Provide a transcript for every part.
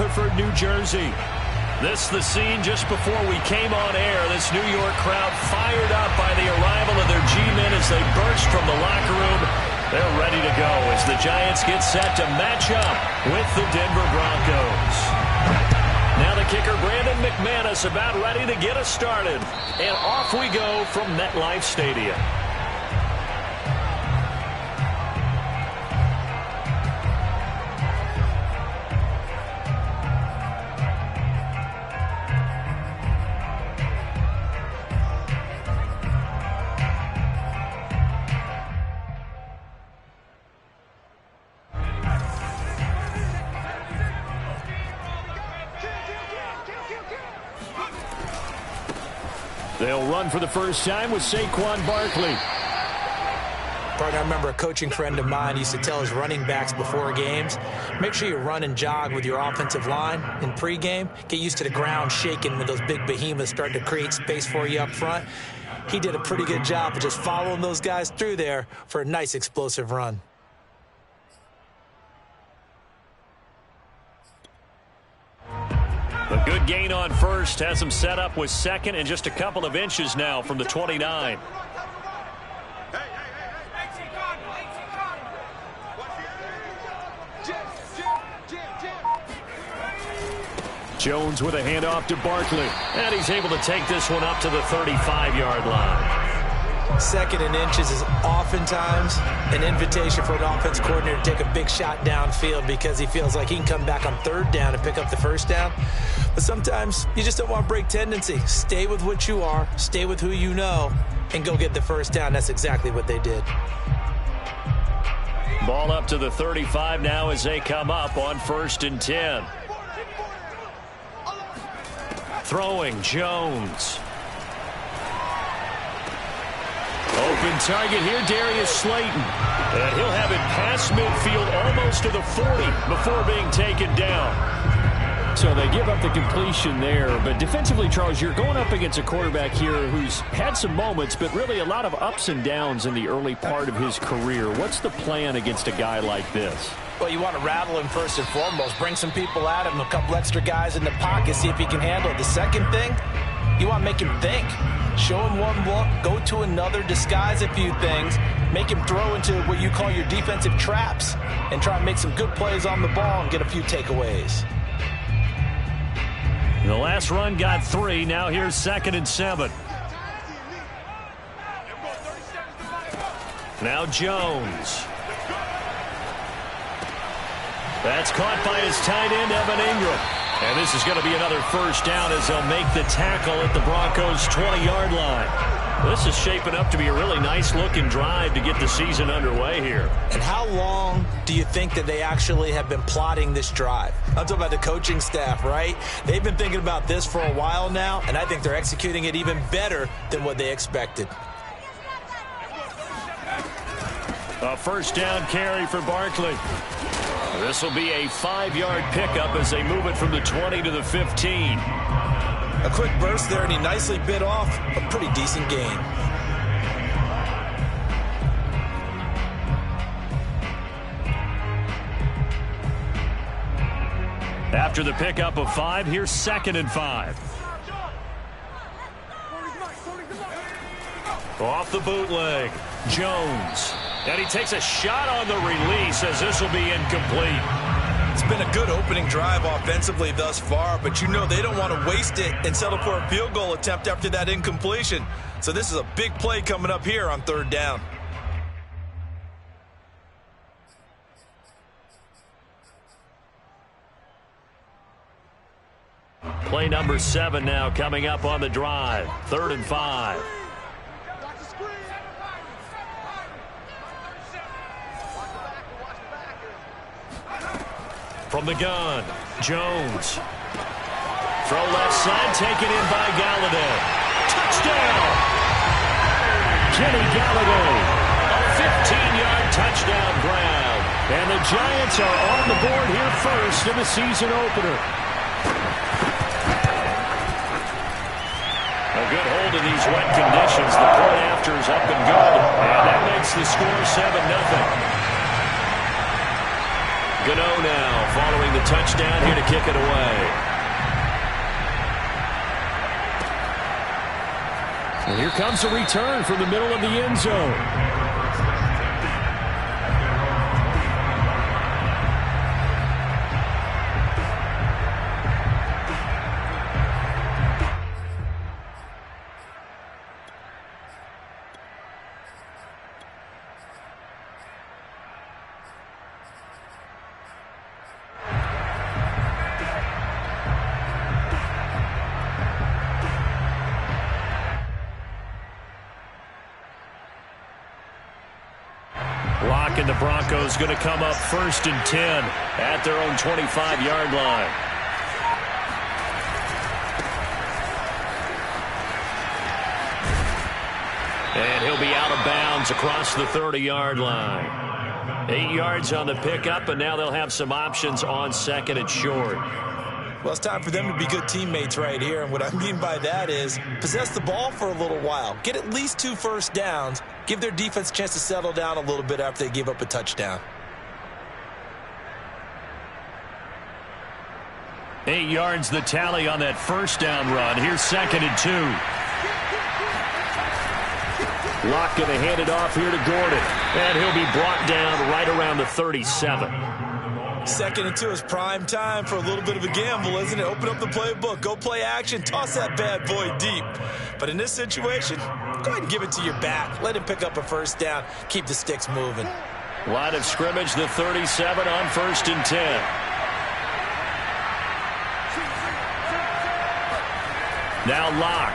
Rutherford, New Jersey. This the scene just before we came on air. This New York crowd fired up by the arrival of their G-men as they burst from the locker room. They're ready to go as the Giants get set to match up with the Denver Broncos. Now the kicker, Brandon McManus, about ready to get us started. And off we go from MetLife Stadium. They'll run for the first time with Saquon Barkley. Partner, I remember a coaching friend of mine used to tell his running backs before games, make sure you run and jog with your offensive line in pregame. Get used to the ground shaking when those big behemoths start to create space for you up front. He did a pretty good job of just following those guys through there for a nice explosive run. A good gain on first has him set up with second and just a couple of inches now from the 29. Jones with a handoff to Barkley. And he's able to take this one up to the 35-yard line. Second and inches is oftentimes an invitation for an offense coordinator to take a big shot downfield because he feels like he can come back on third down and pick up the first down. But sometimes you just don't want to break tendency. Stay with what you are, stay with who you know, and go get the first down. That's exactly what they did. Ball up to the 35 now as they come up on 1st and 10. Throwing, Jones. Open target here, Darius Slayton. And he'll have it past midfield almost to the 40 before being taken down. So they give up the completion there. But defensively, Charles, you're going up against a quarterback here who's had some moments, but really a lot of ups and downs in the early part of his career. What's the plan against a guy like this? Well, you want to rattle him first and foremost. Bring some people at him, a couple extra guys in the pocket, see if he can handle it. The second thing, you want to make him think. Show him one look, go to another, disguise a few things, make him throw into what you call your defensive traps, and try and make some good plays on the ball and get a few takeaways. The last run got 3. Now here's 2nd and 7. Now Jones. That's caught by his tight end, Evan Ingram. And this is going to be another first down as they'll make the tackle at the Broncos' 20-yard line. This is shaping up to be a really nice-looking drive to get the season underway here. And how long do you think that they actually have been plotting this drive? I'm talking about the coaching staff, right? They've been thinking about this for a while now, and I think they're executing it even better than what they expected. A first down carry for Barkley. This will be a 5-yard pickup as they move it from the 20 to the 15. A quick burst there, and he nicely bit off a pretty decent gain. After the pickup of 5, here's 2nd and 5. Off the bootleg, Jones. And he takes a shot on the release as this will be incomplete. It's been a good opening drive offensively thus far, but you know they don't want to waste it and settle for a field goal attempt after that incompletion. So this is a big play coming up here on 3rd down. Play number 7 now coming up on the drive. 3rd and 5. From the gun, Jones. Throw left side, taken in by Galladay. Touchdown! Kenny Galladay, a 15-yard touchdown grab. And the Giants are on the board here first in the season opener. A good hold in these wet conditions. The point after is up and good. And that makes the score 7-0. Gano now following the touchdown here to kick it away. And here comes a return from the middle of the end zone. Clock, and the Broncos going to come up 1st and 10 at their own 25-yard line. And he'll be out of bounds across the 30-yard line. 8 yards on the pickup, and now they'll have some options on 2nd and short. Well, it's time for them to be good teammates right here. And what I mean by that is possess the ball for a little while. Get at least 2 first downs. Give their defense a chance to settle down a little bit after they give up a touchdown. 8 yards the tally on that first down run. Here's 2nd and 2. Locke going to hand it off here to Gordon. And he'll be brought down right around the 37. 2nd and 2 is prime time for a little bit of a gamble, isn't it? Open up the playbook, go play action, toss that bad boy deep. But in this situation, go ahead and give it to your back. Let him pick up a first down. Keep the sticks moving. Line of scrimmage, the 37 on 1st and 10. Now Locke.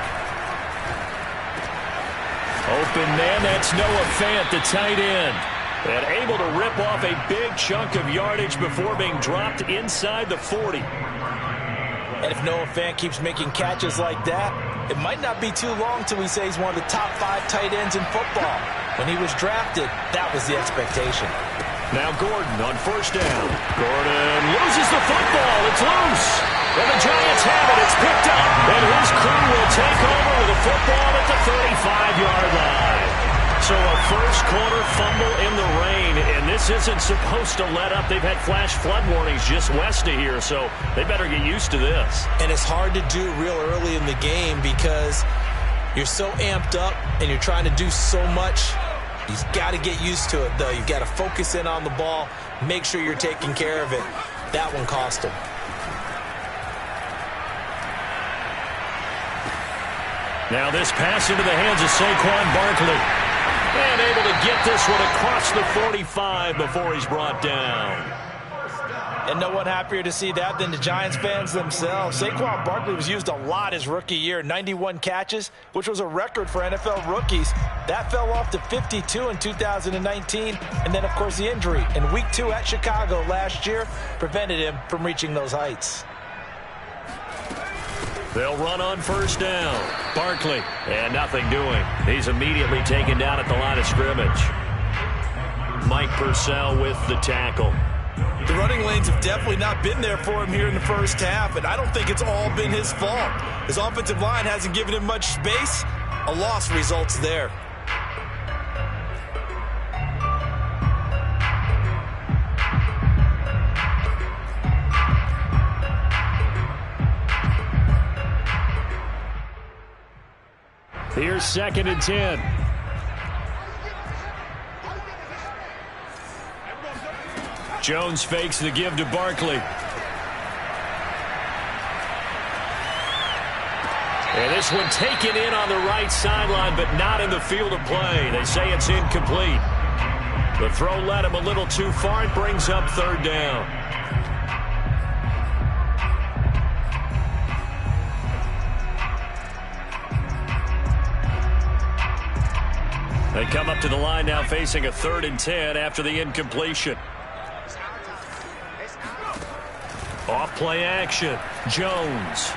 Open man, that's Noah Fant, the tight end. And able to rip off a big chunk of yardage before being dropped inside the 40. And if Noah Fant keeps making catches like that, it might not be too long till we say he's one of the top 5 tight ends in football. When he was drafted, that was the expectation. Now Gordon on 1st down. Gordon loses the football. It's loose. And the Giants have it. It's picked up. And his crew will take over with a football at the 35-yard line. So a first-quarter fumble in the rain, and this isn't supposed to let up. They've had flash flood warnings just west of here, so they better get used to this. And it's hard to do real early in the game because you're so amped up and you're trying to do so much. You've got to get used to it, though. You've got to focus in on the ball, make sure you're taking care of it. That one cost him. Now this pass into the hands of Saquon Barkley. And able to get this one across the 45 before he's brought down. And no one happier to see that than the Giants fans themselves. Saquon Barkley was used a lot his rookie year, 91 catches, which was a record for NFL rookies. That fell off to 52 in 2019. And then, of course, the injury in Week 2 at Chicago last year prevented him from reaching those heights. They'll run on 1st down. Barkley, and nothing doing. He's immediately taken down at the line of scrimmage. Mike Purcell with the tackle. The running lanes have definitely not been there for him here in the first half, and I don't think it's all been his fault. His offensive line hasn't given him much space. A loss results there. Here's 2nd and 10. Jones fakes the give to Barkley. And this one taken in on the right sideline, but not in the field of play. They say it's incomplete. The throw led him a little too far. It brings up 3rd down. They come up to the line now facing a 3rd and 10 after the incompletion. Off play action. Jones.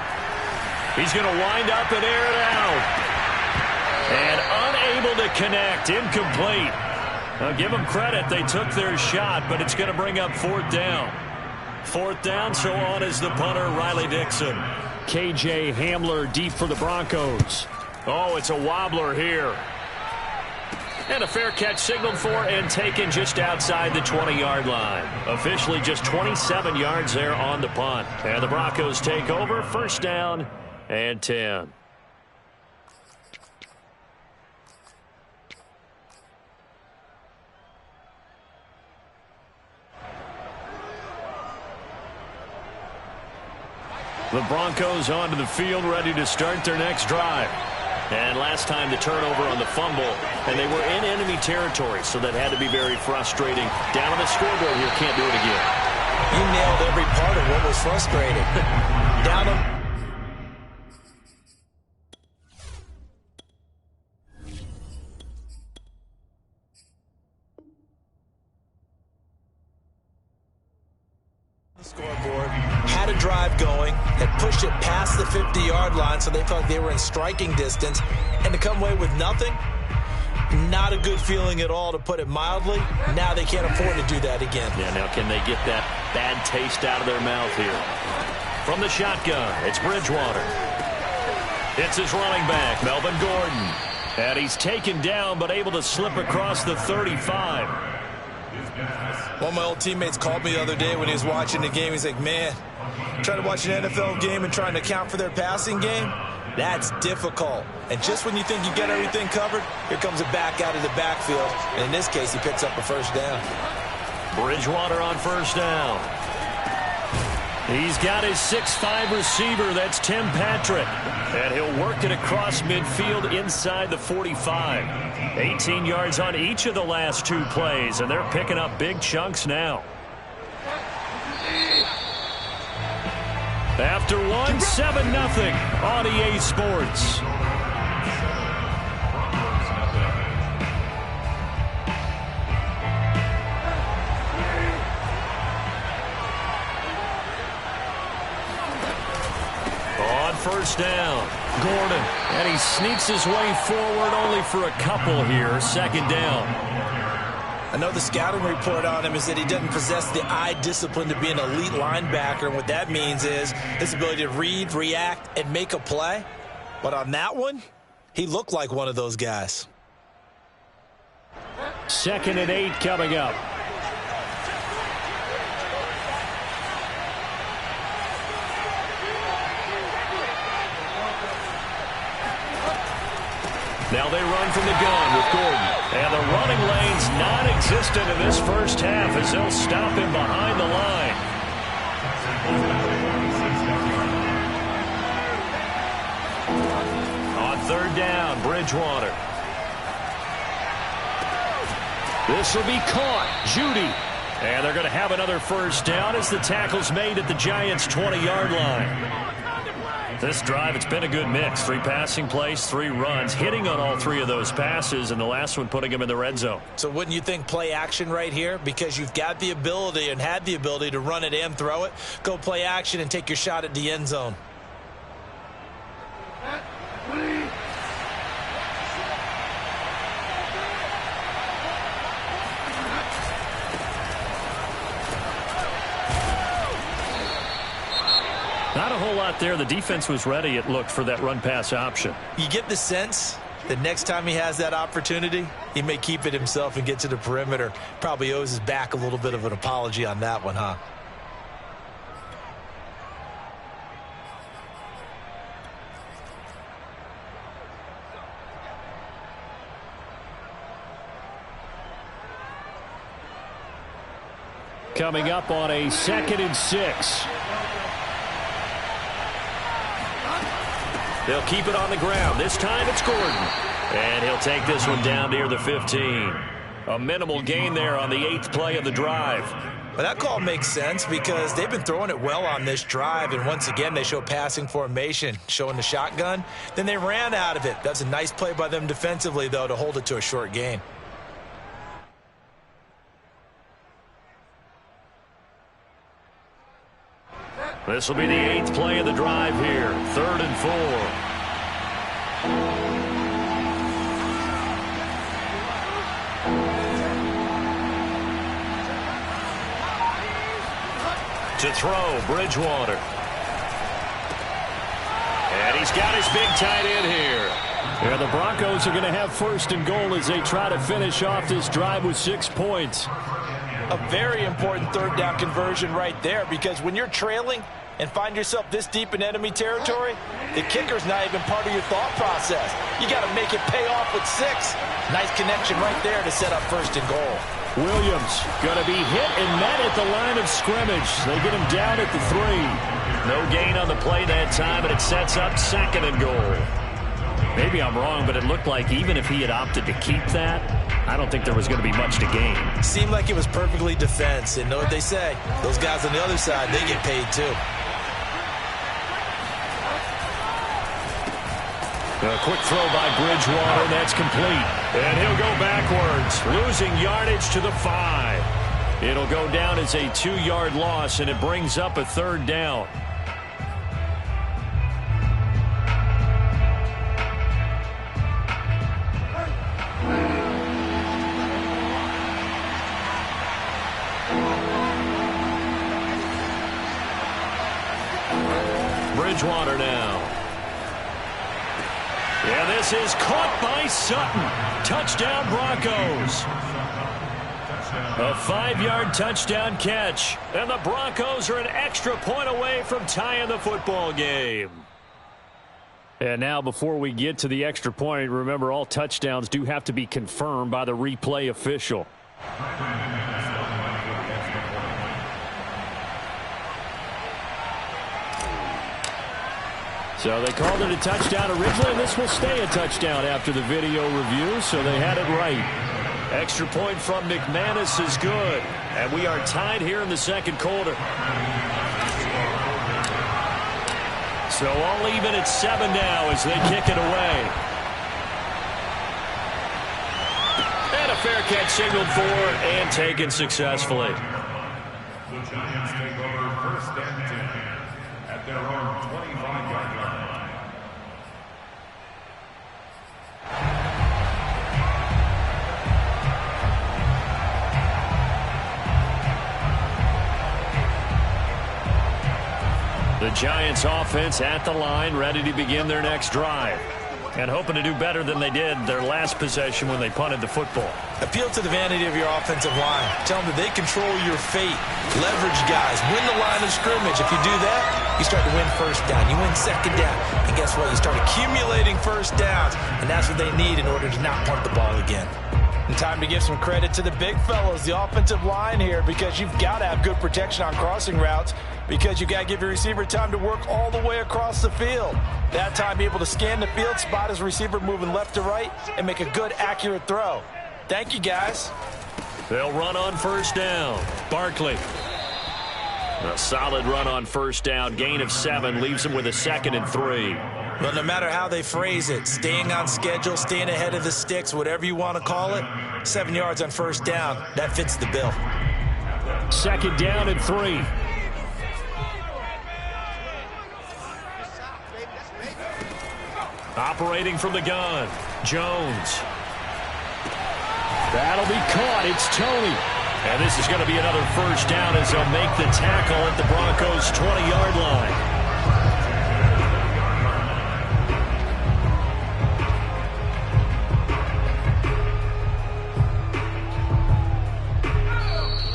He's going to wind up and air it out. And unable to connect. Incomplete. Now give them credit. They took their shot, but it's going to bring up 4th down. 4th down, so on is the punter, Riley Dixon. KJ Hamler deep for the Broncos. Oh, it's a wobbler here. And a fair catch signaled for and taken just outside the 20-yard line. Officially just 27 yards there on the punt. And the Broncos take over, first down and 10. The Broncos onto the field, ready to start their next drive. And last time the turnover on the fumble, and they were in enemy territory, so that had to be very frustrating. Down on the scoreboard here, can't do it again. You nailed every part of what was frustrating. Down on... scoreboard, had a drive going, had pushed it past the 50-yard line, so they felt they were in striking distance, and to come away with nothing, not a good feeling at all, to put it mildly. Now they can't afford to do that again. Yeah, now can they get that bad taste out of their mouth here? From the shotgun, it's Bridgewater. It's his running back, Melvin Gordon. And he's taken down, but able to slip across the 35. One of my old teammates called me the other day when he was watching the game. He's like, man, trying to watch an NFL game and trying to account for their passing game, that's difficult. And just when you think you get everything covered, here comes a back out of the backfield. And in this case, he picks up a first down. Bridgewater on first down. He's got his 6'5" receiver. That's Tim Patrick. And he'll work it across midfield inside the 45. 18 yards on each of the last two plays, and they're picking up big chunks now. After one, 7-0 on EA Sports. First down, Gordon, and he sneaks his way forward only for a couple here. Second down. I know the scouting report on him is that he doesn't possess the eye discipline to be an elite linebacker, and what that means is his ability to read, react, and make a play. But on that one, he looked like one of those guys. 2nd and 8 coming up. Now they run from the gun with Gordon. And the running lane's non-existent in this first half as they'll stop him behind the line. On third down, Bridgewater. This will be caught. Judy. And they're going to have another first down as the tackle's made at the Giants' 20-yard line. This drive, it's been a good mix. 3 passing plays, 3 runs, hitting on all 3 of those passes, and the last one putting him in the red zone. So wouldn't you think play action right here? Because you've got the ability and had the ability to run it and throw it. Go play action and take your shot at the end zone. Not a whole lot there. The defense was ready, it looked, for that run-pass option. You get the sense that next time he has that opportunity, he may keep it himself and get to the perimeter. Probably owes his back a little bit of an apology on that one, huh? Coming up on a 2nd and 6. They'll keep it on the ground. This time it's Gordon. And he'll take this one down near the 15. A minimal gain there on the 8th play of the drive. But that call makes sense because they've been throwing it well on this drive, and once again they show passing formation, showing the shotgun. Then they ran out of it. That's a nice play by them defensively, though, to hold it to a short gain. This will be the 8th play of the drive here. 3rd and 4. To throw, Bridgewater. And he's got his big tight end here. Yeah, the Broncos are going to have first and goal as they try to finish off this drive with 6 points. A very important third down conversion right there, because when you're trailing and find yourself this deep in enemy territory, the kicker's not even part of your thought process. You got to make it pay off with 6. Nice connection right there to set up first and goal. Williams going to be hit and met at the line of scrimmage. They get him down at the 3. No gain on the play that time, and it sets up second and goal. Maybe I'm wrong, but it looked like even if he had opted to keep that, I don't think there was going to be much to gain. Seemed like it was perfectly defense, and know what they say. Those guys on the other side, they get paid too. A quick throw by Bridgewater, and that's complete. And he'll go backwards, losing yardage to the 5. It'll go down as a 2-yard loss, and it brings up a third down. Bridgewater now. And this is caught by Sutton. Touchdown Broncos. A 5-yard touchdown catch. And the Broncos are an extra point away from tying the football game. And now before we get to the extra point, remember all touchdowns do have to be confirmed by the replay official. So they called it a touchdown originally, and this will stay a touchdown after the video review, so they had it right. Extra point from McManus is good. And we are tied here in the second quarter. So all even at 7 now as they kick it away. And a fair catch signaled for and taken successfully. The Giants take over first and 10 at their own 25-yard line. The Giants offense at the line, ready to begin their next drive. And hoping to do better than they did their last possession when they punted the football. Appeal to the vanity of your offensive line. Tell them that they control your fate. Leverage guys. Win the line of scrimmage. If you do that, you start to win first down. You win second down. And guess what? You start accumulating first downs. And that's what they need in order to not punt the ball again. And time to give some credit to the big fellows, the offensive line here, because you've got to have good protection on crossing routes, because you've got to give your receiver time to work all the way across the field. That time, be able to scan the field, spot his receiver moving left to right, and make a good, accurate throw. Thank you, guys. They'll run on first down. Barkley. A solid run on first down. Gain of 7 leaves them with a 2nd and 3. But no matter how they phrase it, staying on schedule, staying ahead of the sticks, whatever you want to call it, 7 yards on first down, that fits the bill. 2nd down and 3. Operating from the gun, Jones. That'll be caught. It's Toney. And this is going to be another first down as they'll make the tackle at the Broncos' 20-yard line.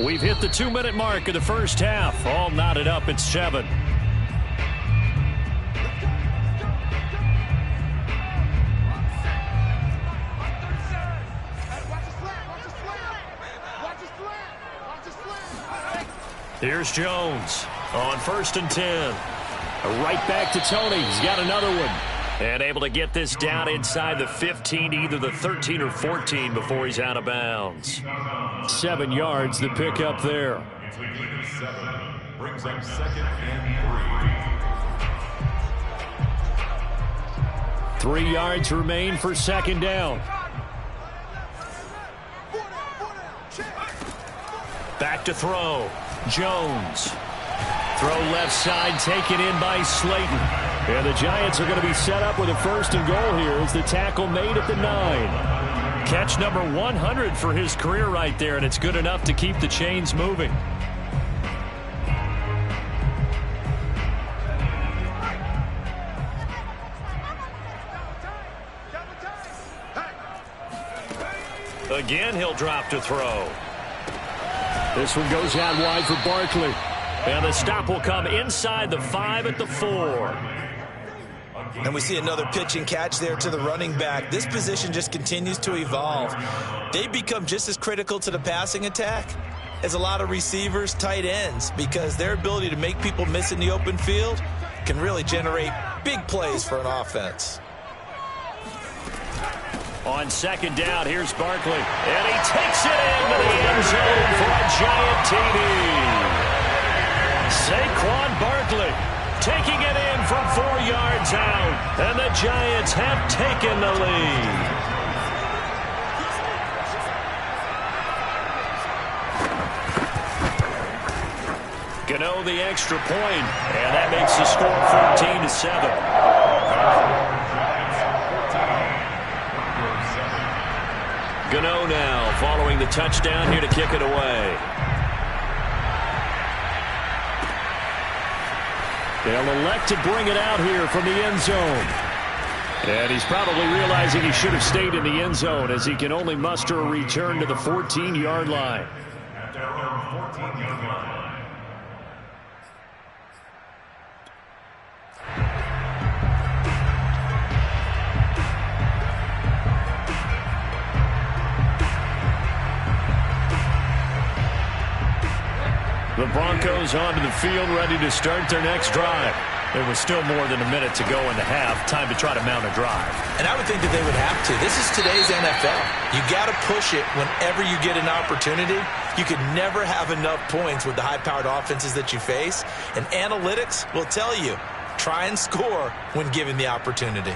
We've hit the 2-minute mark of the first half. All knotted up at 7. Here's Jones on 1st and 10. Right back to Toney. He's got another one. And able to get this down inside the 15, either the 13 or 14 before he's out of bounds. 7 yards, the pickup there. Brings up 2nd and 3. 3 yards remain for 2nd down. Back to throw. Jones. Throw left side, taken in by Slayton. And the Giants are going to be set up with a 1st and goal here as the tackle made at the 9. Catch number 100 for his career right there, and it's good enough to keep the chains moving. Again, he'll drop to throw. This one goes out wide for Barkley. And the stop will come inside the 5 at the 4. And we see another pitch and catch there to the running back. This position just continues to evolve. They become just as critical to the passing attack as a lot of receivers, tight ends, because their ability to make people miss in the open field can really generate big plays for an offense. On second down, here's Barkley. And he takes it into the end zone for a giant TD. Saquon Barkley taking it in from 4 yards out. And the Giants have taken the lead. Gano the extra point, and that makes the score 14-7. Gano now following the touchdown here to kick it away. They'll elect to bring it out here from the end zone. And he's probably realizing he should have stayed in the end zone as he can only muster a return to the 14-yard line. At their own 14-yard line. The Broncos onto the field, ready to start their next drive. There was still more than a minute to go in the half. Time to try to mount a drive. And I would think that they would have to. This is today's NFL. You got to push it whenever you get an opportunity. You could never have enough points with the high-powered offenses that you face. And analytics will tell you, try and score when given the opportunity.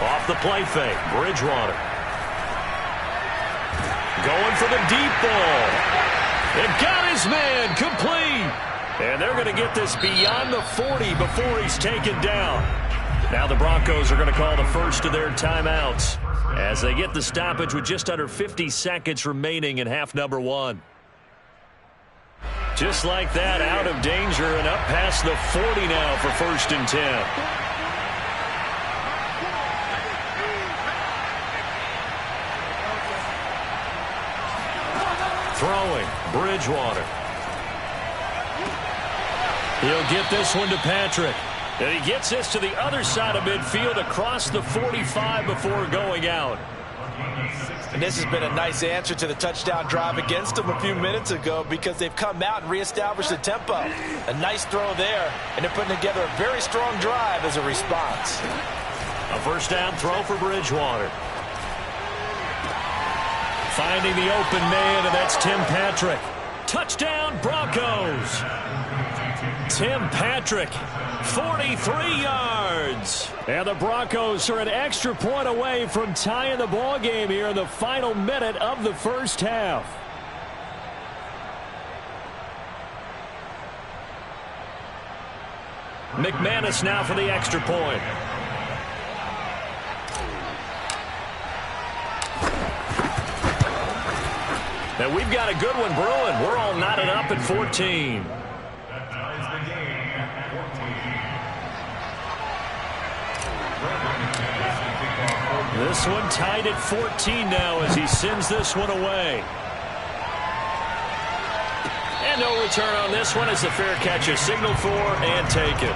Off the play fake, Bridgewater. Going for the deep ball. They've got his man complete. And they're going to get this beyond the 40 before he's taken down. Now the Broncos are going to call the first of their timeouts as they get the stoppage with just under 50 seconds remaining in half number 1. Just like that, out of danger and up past the 40 now for 1st and 10. Throwing, Bridgewater. He'll get this one to Patrick. And he gets this to the other side of midfield across the 45 before going out. And this has been a nice answer to the touchdown drive against them a few minutes ago because they've come out and reestablished the tempo. A nice throw there, and they're putting together a very strong drive as a response. A first down throw for Bridgewater. Finding the open man, and that's Tim Patrick. Touchdown, Broncos. Tim Patrick, 43 yards. And the Broncos are an extra point away from tying the ball game here in the final minute of the first half. McManus now for the extra point. And we've got a good one brewing. We're all knotted up at 14. That ties the game at 14. This one tied at 14 now as he sends this one away. And no return on this one as the fair catch is signaled for and taken.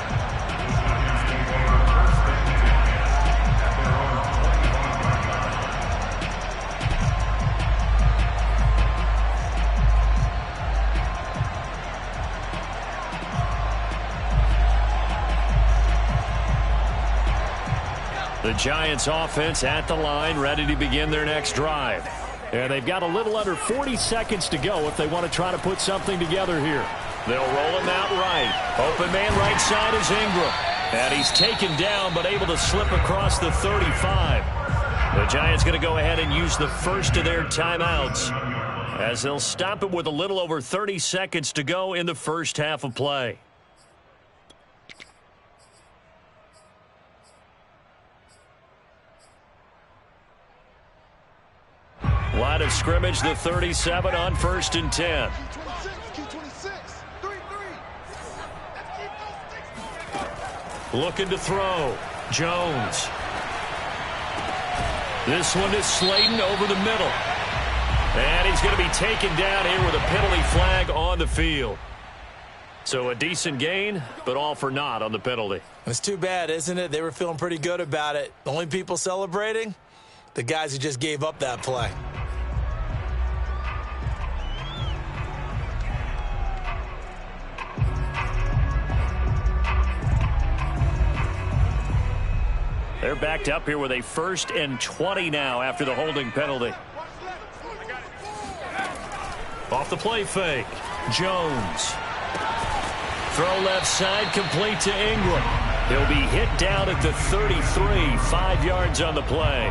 The Giants offense at the line, ready to begin their next drive. And they've got a little under 40 seconds to go if they want to try to put something together here. They'll roll him out right. Open man right side is Ingram. And he's taken down but able to slip across the 35. The Giants going to go ahead and use the first of their timeouts as they'll stop it with a little over 30 seconds to go in the first half of play. Line of scrimmage, the 37 on 1st and 10. Looking to throw. Jones. This one is Slayton over the middle. And he's going to be taken down here with a penalty flag on the field. So a decent gain, but all for naught on the penalty. It's too bad, isn't it? They were feeling pretty good about it. The only people celebrating? The guys who just gave up that play. They're backed up here with a 1st and 20 now after the holding penalty. Off the play fake. Jones. Throw left side, complete to Ingram. He'll be hit down at the 33, 5 yards on the play.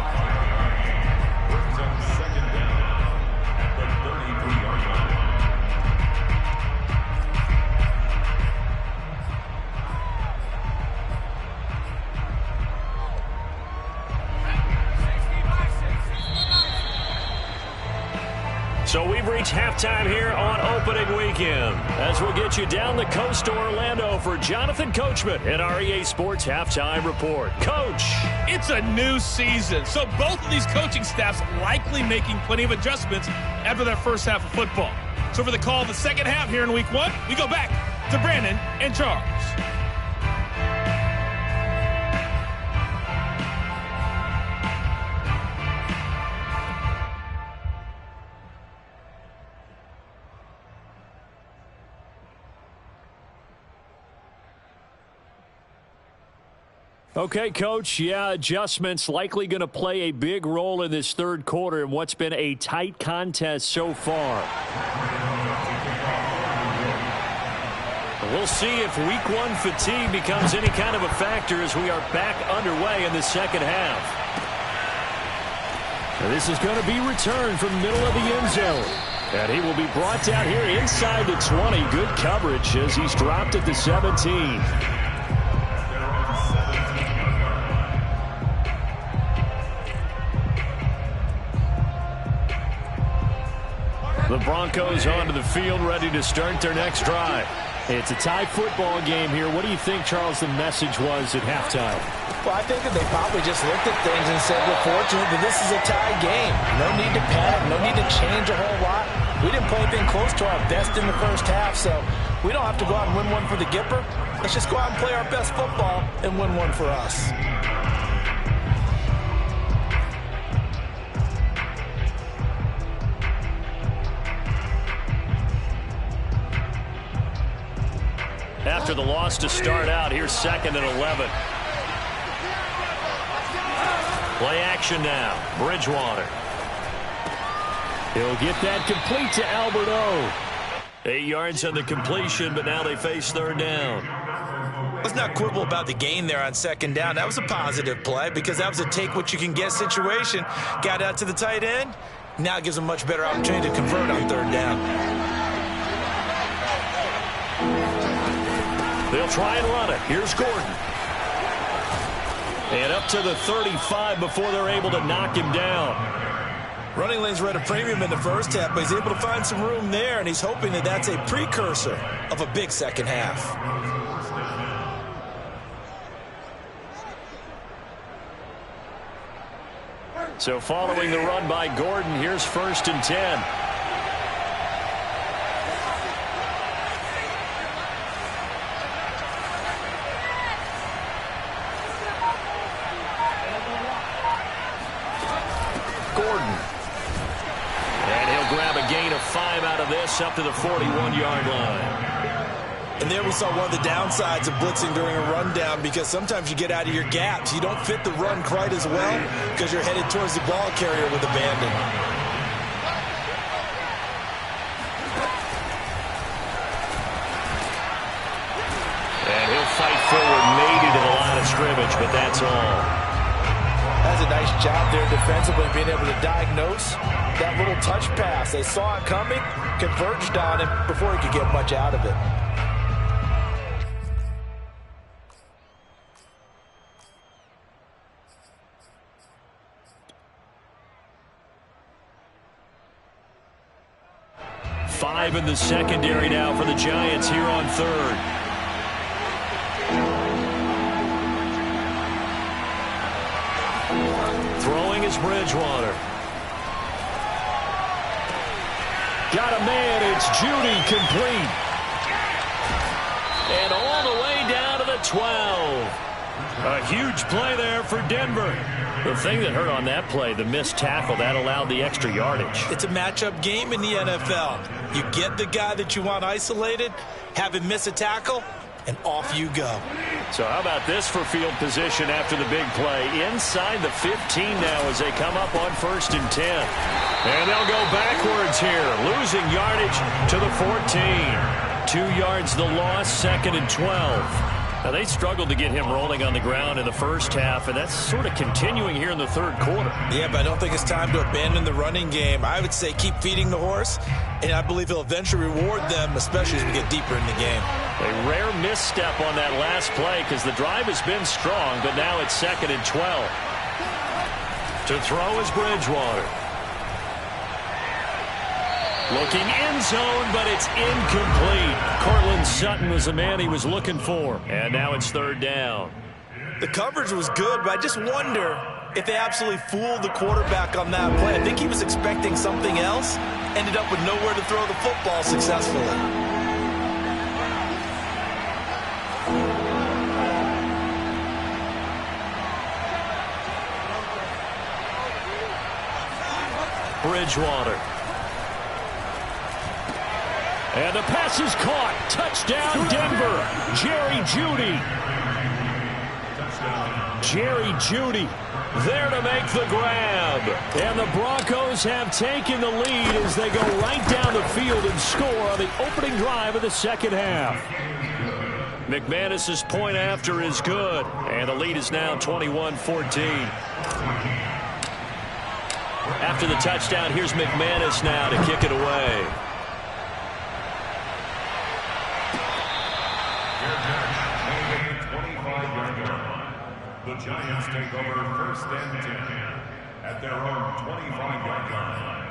So we've reached halftime here on opening weekend as we'll get you down the coast to Orlando for Jonathan Coachman and our EA Sports Halftime Report. Coach. It's a new season, so both of these coaching staffs likely making plenty of adjustments after their first half of football. So for the call of the second half here in week 1, we go back to Brandon and Charles. Okay, Coach, adjustments likely going to play a big role in this third quarter in what's been a tight contest so far. We'll see if week 1 fatigue becomes any kind of a factor as we are back underway in the second half. This is going to be returned from the middle of the end zone. And he will be brought down here inside the 20. Good coverage as he's dropped at the 17. The Broncos onto the field, ready to start their next drive. It's a tie football game here. What do you think, Charles, the message was at halftime? Well, I think that they probably just looked at things and said, we're fortunate that this is a tie game. No need to panic, no need to change a whole lot. We didn't play anything close to our best in the first half, so we don't have to go out and win one for the Gipper. Let's just go out and play our best football and win one for us. After the loss to start out, here's 2nd and 11. Play action now. Bridgewater. He'll get that complete to Albert O. 8 yards on the completion, but now they face 3rd down. Let's not quibble about the gain there on 2nd down. That was a positive play because that was a take-what-you-can-get situation. Got out to the tight end. Now it gives them a much better opportunity to convert on 3rd down. They'll try and run it. Here's Gordon. And up to the 35 before they're able to knock him down. Running lanes were at a premium in the first half, but he's able to find some room there, and he's hoping that that's a precursor of a big second half. So following the run by Gordon, here's 1st and 10. Up to the 41-yard line. And there we saw one of the downsides of blitzing during a rundown, because sometimes you get out of your gaps. You don't fit the run quite as well because you're headed towards the ball carrier with abandon. And he'll fight forward maybe to the line of scrimmage, but that's all. That's a nice job there defensively, being able to diagnose that little touch pass. They saw it coming, converged on him before he could get much out of it. 5 in the secondary now for the Giants here on third. Throwing is Bridgewater. Got a man. It's Judy, complete. And all the way down to the 12. A huge play there for Denver. The thing that hurt on that play, the missed tackle, that allowed the extra yardage. It's a matchup game in the NFL. You get the guy that you want isolated, have him miss a tackle, and off you go. So how about this for field position after the big play? Inside the 15 now as they come up on 1st and 10. And they'll go backwards here, losing yardage to the 14. 2 yards the loss, 2nd and 12. Now, they struggled to get him rolling on the ground in the first half, and that's sort of continuing here in the third quarter. Yeah, but I don't think it's time to abandon the running game. I would say keep feeding the horse, and I believe he'll eventually reward them, especially as we get deeper in the game. A rare misstep on that last play because the drive has been strong, but now it's 2nd and 12. To throw is Bridgewater. Looking end zone, but it's incomplete. Cortland Sutton was the man he was looking for. And now it's 3rd down. The coverage was good, but I just wonder if they absolutely fooled the quarterback on that play. I think he was expecting something else. Ended up with nowhere to throw the football successfully. Bridgewater. And the pass is caught. Touchdown, Denver. Jerry Jeudy. Jerry Jeudy there to make the grab. And the Broncos have taken the lead as they go right down the field and score on the opening drive of the second half. McManus's point after is good. And the lead is now 21-14. After the touchdown, here's McManus now to kick it away. The Giants take over 1st and 10 at their own 25-yard line.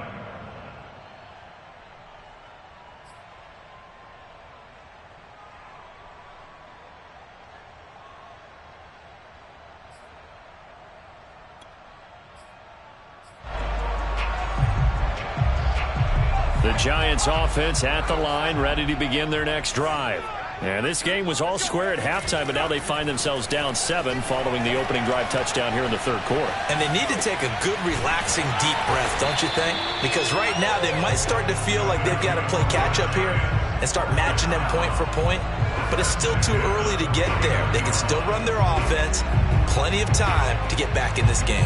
The Giants offense at the line, ready to begin their next drive. And this game was all square at halftime, but now they find themselves down 7 following the opening drive touchdown here in the third quarter. And they need to take a good, relaxing, deep breath, don't you think? Because right now they might start to feel like they've got to play catch-up here and start matching them point for point. But it's still too early to get there. They can still run their offense. Plenty of time to get back in this game.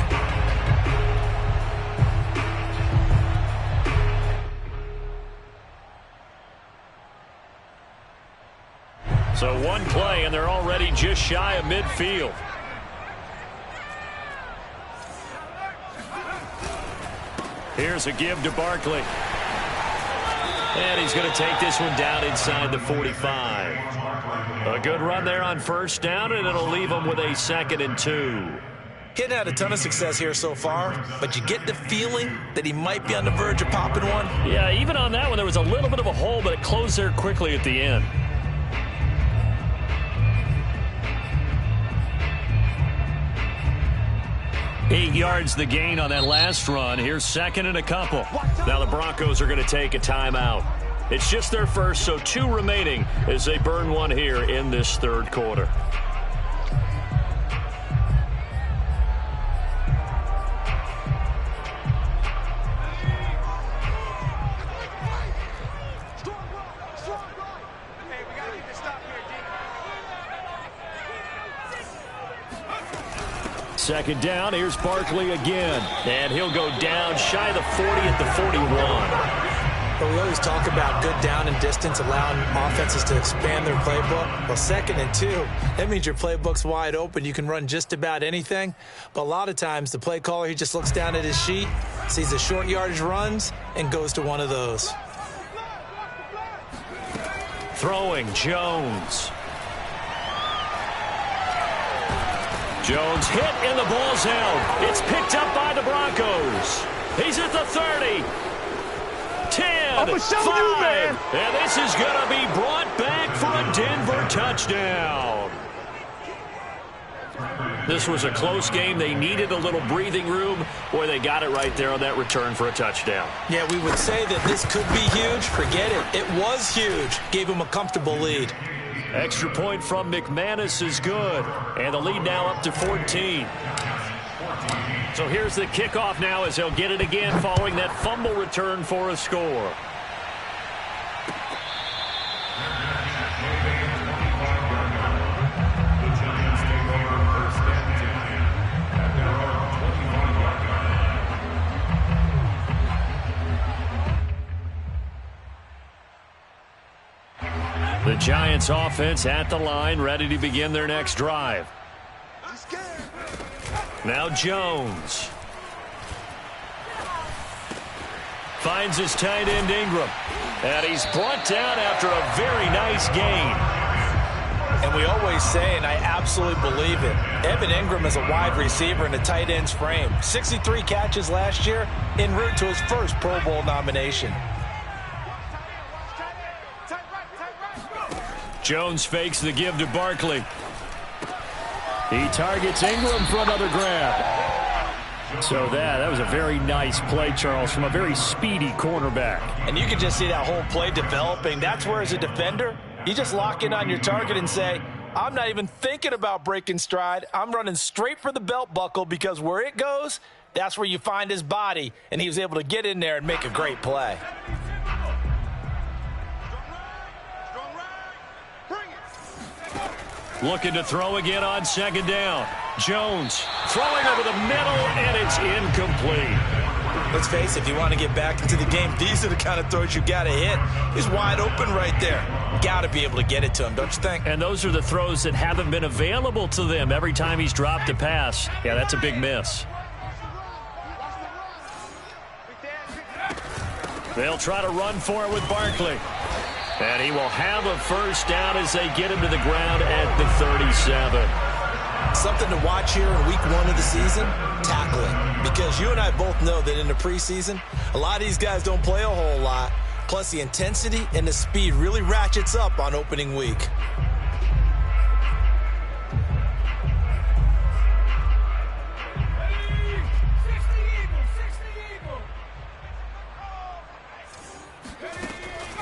So one play, and they're already just shy of midfield. Here's a give to Barkley. And he's going to take this one down inside the 45. A good run there on 1st down, and it'll leave him with a 2nd and 2. He hadn't had a ton of success here so far, but you get the feeling that he might be on the verge of popping one. Yeah, even on that one, there was a little bit of a hole, but it closed there quickly at the end. Eight yards the gain on that last run. Here's 2nd and a couple. Now the Broncos are going to take a timeout. It's just their first, so 2 remaining as they burn one here in this third quarter. Second down, here's Barkley again. And he'll go down shy of the 40 at the 41. But we always talk about good down and distance, allowing offenses to expand their playbook. Well, 2nd and 2, that means your playbook's wide open. You can run just about anything. But a lot of times, the play caller, he just looks down at his sheet, sees the short yardage runs, and goes to one of those. Throwing, Jones. Jones hit and the ball's held. It's picked up by the Broncos. He's at the 30. 10. 10, 5, and this is going to be brought back for a Denver touchdown. This was a close game. They needed a little breathing room. Boy, they got it right there on that return for a touchdown. Yeah, we would say that this could be huge. Forget it. It was huge. Gave him a comfortable lead. Extra point from McManus is good. And the lead now up to 14. So here's the kickoff now as they'll get it again following that fumble return for a score. The Giants offense at the line, ready to begin their next drive. Now Jones. Finds his tight end Ingram. And he's brought down after a very nice gain. And we always say, and I absolutely believe it, Evan Ingram is a wide receiver in a tight end's frame. 63 catches last year, en route to his first Pro Bowl nomination. Jones fakes the give to Barkley. He targets Ingram for another grab. So that was a very nice play, Charles, from a very speedy cornerback. And you can just see that whole play developing. That's where, as a defender, you just lock in on your target and say, I'm not even thinking about breaking stride. I'm running straight for the belt buckle, because where it goes, that's where you find his body. And he was able to get in there and make a great play. Looking to throw again on second down. Jones throwing over the middle, and it's incomplete. Let's face it, if you want to get back into the game, these are the kind of throws you got to hit. He's wide open right there. Got to be able to get it to him, don't you think? And those are the throws that haven't been available to them every time he's dropped a pass. Yeah, that's a big miss. They'll try to run for it with Barkley. And he will have a first down as they get him to the ground at the 37. Something to watch here in week 1 of the season, tackling. Because you and I both know that in the preseason, a lot of these guys don't play a whole lot. Plus, the intensity and the speed really ratchets up on opening week.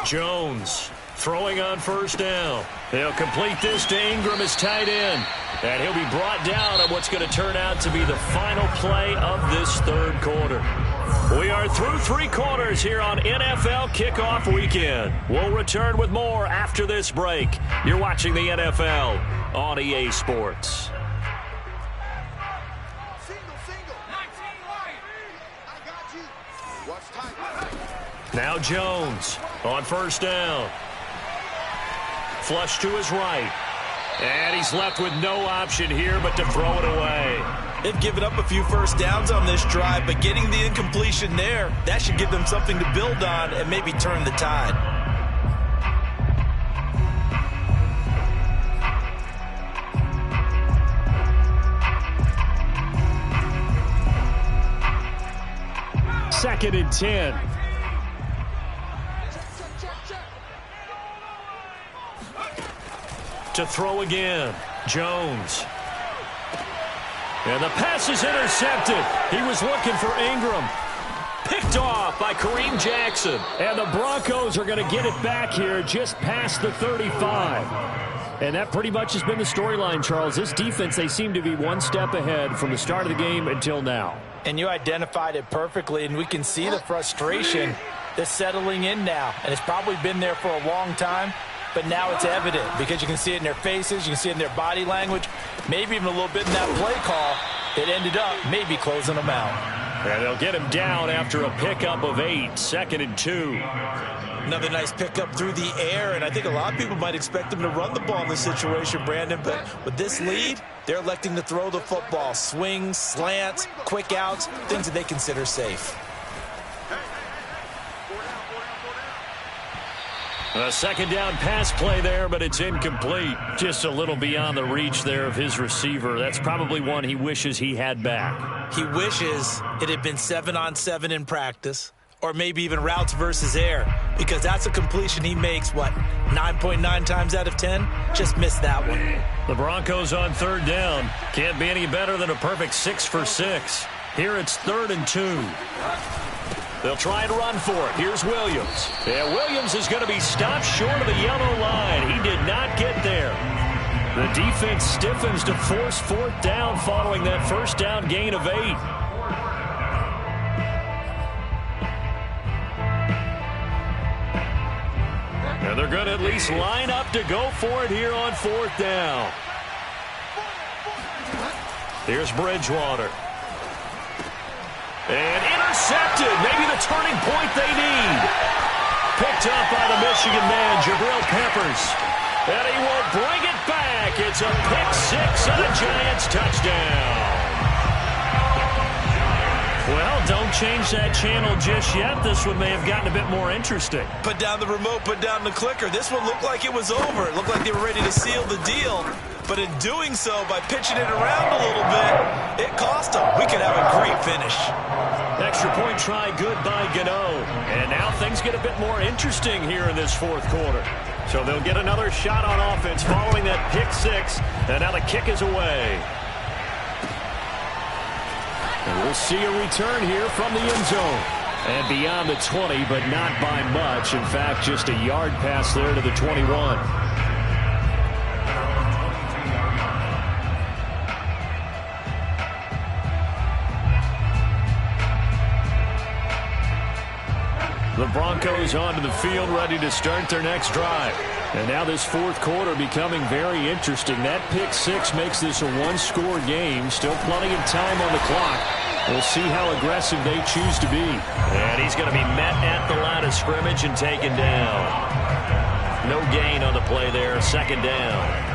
Jones throwing on first down. They'll complete this to Ingram as tight end. And he'll be brought down on what's going to turn out to be the final play of this third quarter. We are through 3 quarters here on NFL Kickoff Weekend. We'll return with more after this break. You're watching the NFL on EA Sports. Now Jones on first down. Flush to his right. And he's left with no option here but to throw it away. They've given up a few first downs on this drive, but getting the incompletion there, that should give them something to build on and maybe turn the tide. Second and 10. To throw again, Jones. And the pass is intercepted. He was looking for Ingram. Picked off by Kareem Jackson. And the Broncos are going to get it back here just past the 35. And that pretty much has been the storyline, Charles. This defense, they seem to be one step ahead from the start of the game until now. And you identified it perfectly, and we can see the frustration that's settling in now. And it's probably been there for a long time. But now it's evident because you can see it in their faces, you can see it in their body language, maybe even a little bit in that play call. It ended up maybe closing them out. And they'll get him down after a pickup of 8, second and 2. Another nice pickup through the air, and I think a lot of people might expect them to run the ball in this situation, Brandon. But with this lead, they're electing to throw the football. Swings, slants, quick outs, things that they consider safe. A second down pass play there, but it's incomplete. Just a little beyond the reach there of his receiver. That's probably one he wishes he had back. He wishes it had been 7-on-7 in practice, or maybe even routes versus air, because that's a completion he makes, 9.9 times out of 10? Just missed that one. The Broncos on 3rd down. Can't be any better than a perfect 6 for 6. Here it's 3rd and 2. They'll try and run for it. Here's Williams. Yeah, Williams is going to be stopped short of the yellow line. He did not get there. The defense stiffens to force 4th down following that 1st down gain of 8. And they're going to at least line up to go for it here on 4th down. Here's Bridgewater. And intercepted. Maybe the turning point they need. Picked up by the Michigan man, Jabril Peppers. And he will bring it back. It's a pick-6 and a Giants touchdown. Well, don't change that channel just yet. This one may have gotten a bit more interesting. Put down the remote, put down the clicker. This one looked like it was over. It looked like they were ready to seal the deal. But in doing so, by pitching it around a little bit, it cost them. We could have a great finish. Extra point try good by Gano. And now things get a bit more interesting here in this 4th quarter. So they'll get another shot on offense following that pick-6. And now the kick is away. And we'll see a return here from the end zone. And beyond the 20, but not by much. In fact, just a yard pass there to the 21. The Broncos onto the field, ready to start their next drive. And now this 4th quarter becoming very interesting. That pick-6 makes this a one-score game. Still plenty of time on the clock. We'll see how aggressive they choose to be. And he's going to be met at the line of scrimmage and taken down. No gain on the play there. 2nd down.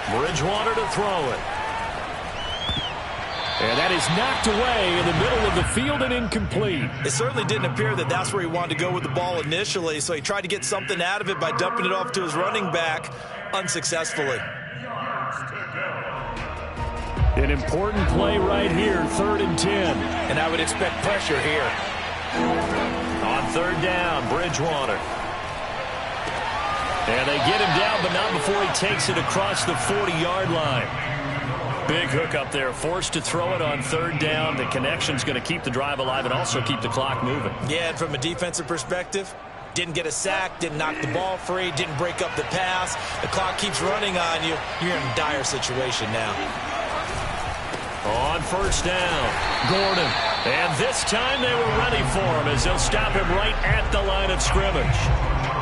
Bridgewater to throw it. And that is knocked away in the middle of the field and incomplete. It certainly didn't appear that that's where he wanted to go with the ball initially, so he tried to get something out of it by dumping it off to his running back unsuccessfully. An important play right here, 3rd and 10. And I would expect pressure here. On 3rd down, Bridgewater. And they get him down, but not before he takes it across the 40-yard line. Big hook up there, forced to throw it on 3rd down. The connection's going to keep the drive alive and also keep the clock moving. Yeah, and from a defensive perspective, didn't get a sack, didn't knock the ball free, didn't break up the pass. The clock keeps running on you. You're in a dire situation now. On 1st down, Gordon. And this time they were ready for him as they'll stop him right at the line of scrimmage.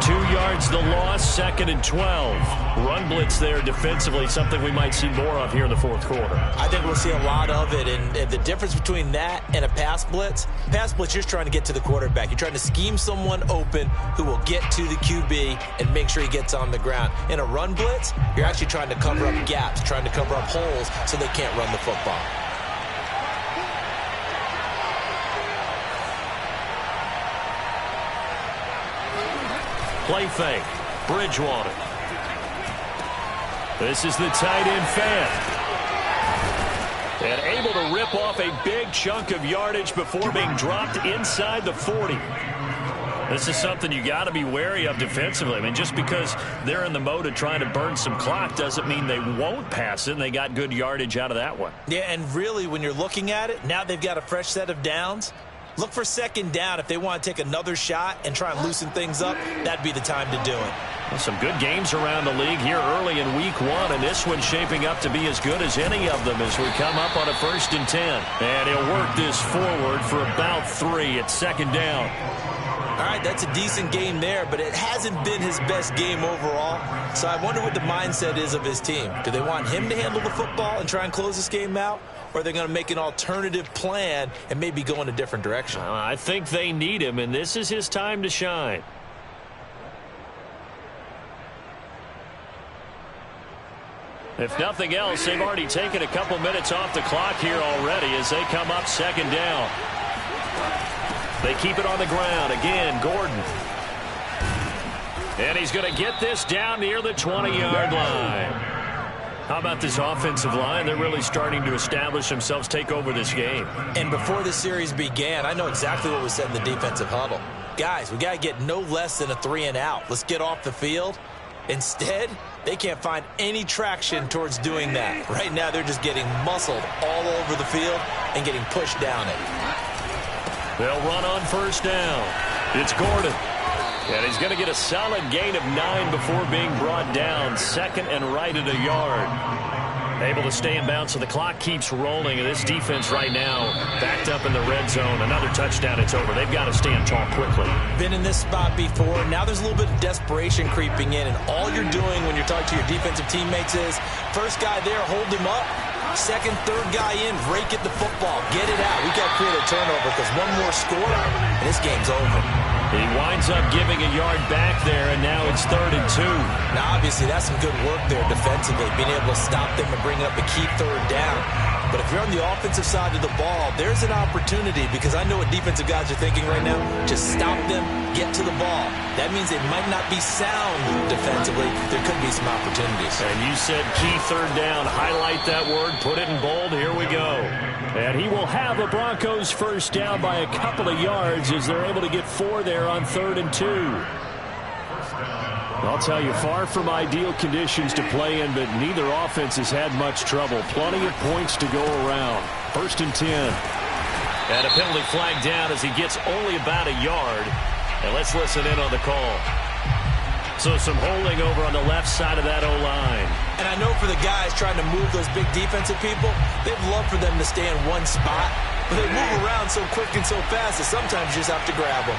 2 yards the loss, 2nd and 12. Run blitz there defensively, something we might see more of here in the 4th quarter. I think we'll see a lot of it, and the difference between that and a pass blitz, you're just trying to get to the quarterback. You're trying to scheme someone open who will get to the QB and make sure he gets on the ground. In a run blitz, you're actually trying to cover up gaps, trying to cover up holes so they can't run the football. Play fake. Bridgewater. This is the tight end fan. And able to rip off a big chunk of yardage before being dropped inside the 40. This is something you got to be wary of defensively. I mean, just because they're in the mode of trying to burn some clock doesn't mean they won't pass it, and they got good yardage out of that one. Yeah, and really, when you're looking at it, now they've got a fresh set of downs. Look for 2nd down. If they want to take another shot and try and loosen things up, that'd be the time to do it. Well, some good games around the league here early in week 1, and this one's shaping up to be as good as any of them as we come up on a 1st and 10. And he'll work this forward for about 3 at 2nd down. All right, that's a decent game there, but it hasn't been his best game overall. So I wonder what the mindset is of his team. Do they want him to handle the football and try and close this game out? Or are they going to make an alternative plan and maybe go in a different direction? I think they need him, and this is his time to shine. If nothing else, they've already taken a couple minutes off the clock here already as they come up second down. They keep it on the ground. Again, Gordon. And he's going to get this down near the 20-yard line. How about this offensive line? They're really starting to establish themselves, take over this game. And before the series began, I know exactly what was said in the defensive huddle. Guys, we got to get no less than a 3-and-out. Let's get off the field. Instead, they can't find any traction towards doing that. Right now, they're just getting muscled all over the field and getting pushed down it. They'll run on first down. It's Gordon. And he's going to get a solid gain of 9 before being brought down. Second and right at a yard. Able to stay in bounds, so the clock keeps rolling. And this defense right now backed up in the red zone. Another touchdown, it's over. They've got to stand tall quickly. Been in this spot before. Now there's a little bit of desperation creeping in. And all you're doing when you're talking to your defensive teammates is, first guy there, hold him up. Second, third guy in, rake at the football. Get it out. We got to create a turnover because one more score, and this game's over. He winds up giving a yard back there, and now it's 3rd and 2. Now, obviously, that's some good work there defensively, being able to stop them and bring up a key third down. But if you're on the offensive side of the ball, there's an opportunity because I know what defensive guys are thinking right now. Just stop them, get to the ball. That means they might not be sound defensively. There could be some opportunities. And you said key third down. Highlight that word. Put it in bold. Here we go. And he will have the Broncos first down by a couple of yards as they're able to get 4 there on 3rd and 2. I'll tell you, far from ideal conditions to play in, but neither offense has had much trouble. Plenty of points to go around. 1st and 10. And a penalty flag down as he gets only about a yard. And let's listen in on the call. So some holding over on the left side of that O-line. And I know for the guys trying to move those big defensive people, they'd love for them to stay in one spot. But they move around so quick and so fast that sometimes you just have to grab them.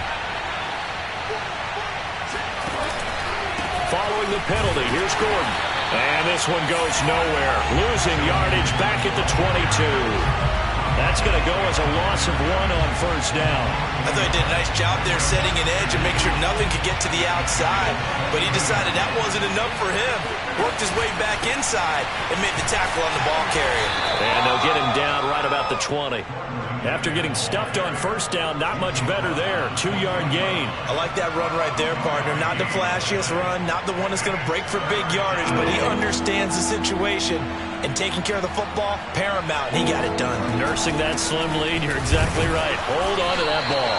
Following the penalty, here's Gordon. And this one goes nowhere. Losing yardage back at the 22. That's going to go as a loss of 1 on first down. I thought he did a nice job there setting an edge and make sure nothing could get to the outside. But he decided that wasn't enough for him. Worked his way back inside and made the tackle on the ball carrier. And they'll get him down right about the 20. After getting stuffed on first down, not much better there. 2-yard gain. I like that run right there, partner. Not the flashiest run, not the one that's going to break for big yardage, but he understands the situation. And taking care of the football, paramount. He got it done. Nursing that slim lead, you're exactly right. Hold on to that ball.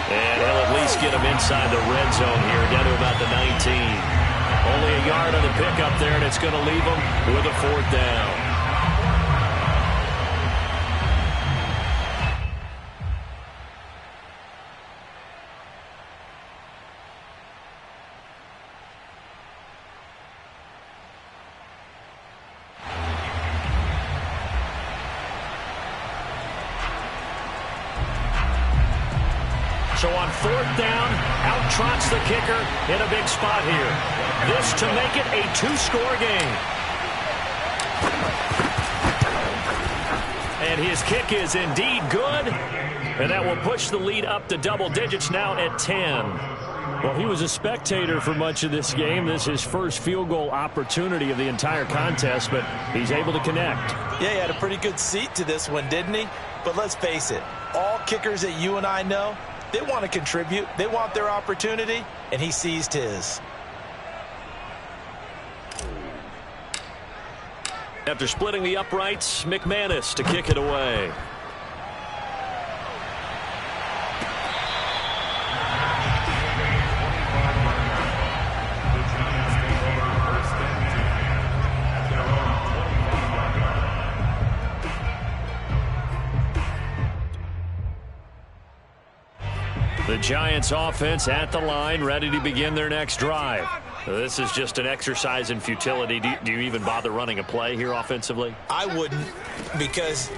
And he'll at least get him inside the red zone here, down to about the 19. Only a yard on the pickup there, and it's going to leave him with a 4th down. So on 4th down, out trots the kicker in a big spot here. This to make it a 2-score game. And his kick is indeed good. And that will push the lead up to double digits now at 10. Well, he was a spectator for much of this game. This is his first field goal opportunity of the entire contest, but he's able to connect. Yeah, he had a pretty good seat to this one, didn't he? But let's face it, all kickers that you and I know, they want to contribute. They want their opportunity, and he seized his. After splitting the uprights, McManus to kick it away. The Giants offense at the line, ready to begin their next drive. This is just an exercise in futility. Do you even bother running a play here offensively? I wouldn't, because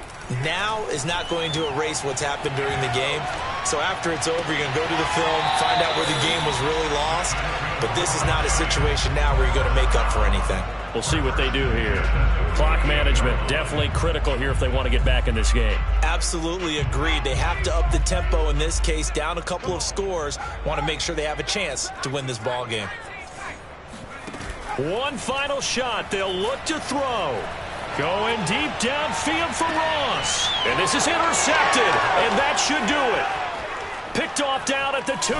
now is not going to erase what's happened during the game. So after it's over, you're going to go to the film, find out where the game was really lost. But this is not a situation now where you're going to make up for anything. We'll see what they do here. Clock management, definitely critical here if they want to get back in this game. Absolutely agreed. They have to up the tempo in this case, down a couple of scores. Want to make sure they have a chance to win this ball game. One final shot. They'll look to throw. Going deep downfield for Ross. And this is intercepted. And that should do it. Picked off down at the 2.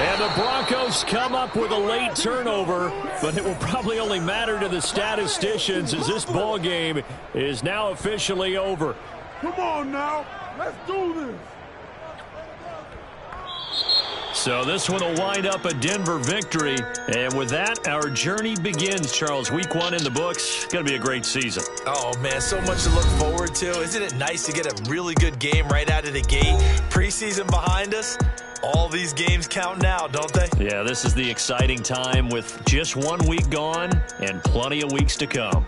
And the Broncos come up with a late turnover, but it will probably only matter to the statisticians as this ball game is now officially over. Come on now, let's do this. So this one will wind up a Denver victory. And with that, our journey begins, Charles. Week 1 in the books. Going to be a great season. Oh, man, so much to look forward to. Isn't it nice to get a really good game right out of the gate? Preseason behind us. All these games count now, don't they? Yeah, this is the exciting time with just 1 week gone and plenty of weeks to come.